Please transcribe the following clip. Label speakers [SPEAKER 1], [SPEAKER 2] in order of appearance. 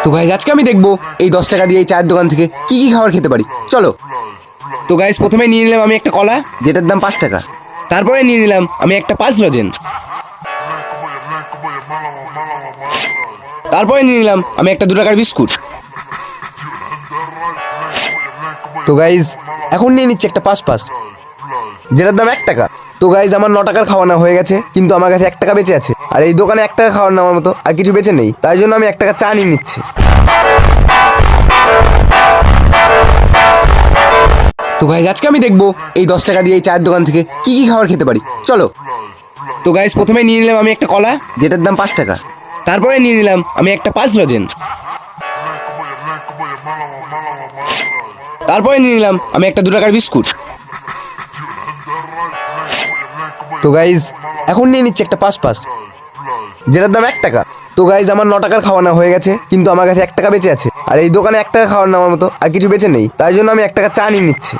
[SPEAKER 1] তো গাইজ আজকে আমি দেখবো এই 10 টাকা দিয়ে এই চায়ের দোকান থেকে কি কি খাবার খেতে পারি। চলো। তো গাইজ প্রথমে নিয়ে নিলাম আমি একটা কলা, যেটার দাম 5 টাকা। তারপরে নিয়ে নিলাম আমি একটা 5 লজেন। তারপরে নিয়ে নিলাম আমি একটা 2 টাকার বিস্কুট। তো গাইজ এখন নিয়ে নিচ্ছি একটা 5 যেটার দাম 1 টাকা। তো গাইজ আমার 9 টাকার খাওয়ানো হয়ে গেছে, কিন্তু আমার কাছে 1 টাকা বেঁচে আছে। আর এই দোকানে 1 টাকা খাওয়ার নেওয়ার মতো আর কিছু বেঁচে নেই, তাই জন্য আমি 1 টাকা চা নিয়ে নিচ্ছি। তো গাইজ আজকে আমি দেখবো এই 10 টাকা দিয়ে এই চায়ের দোকান থেকে কি কি খাবার খেতে পারি। চলো। তো গাইজ প্রথমে নিয়ে নিলাম আমি একটা কলা, যেটার দাম 5 টাকা। তারপরে নিয়ে নিলাম আমি একটা 5 লজেন। তারপরে নিয়ে নিলাম আমি একটা 2 টাকার বিস্কুট। তো গাইজ এখন নিয়ে নিচ্ছি একটা 5 যেটার দাম 1 টাকা। তো গাইজ আমার 9 টাকার খাওয়ানো হয়ে গেছে, কিন্তু আমার কাছে 1 টাকা বেঁচে আছে। আর এই দোকানে 1 টাকা খাওয়ার নেওয়ার মতো আর কিছু বেঁচে নেই, তাই জন্য আমি 1 টাকা চা নিয়ে নিচ্ছি।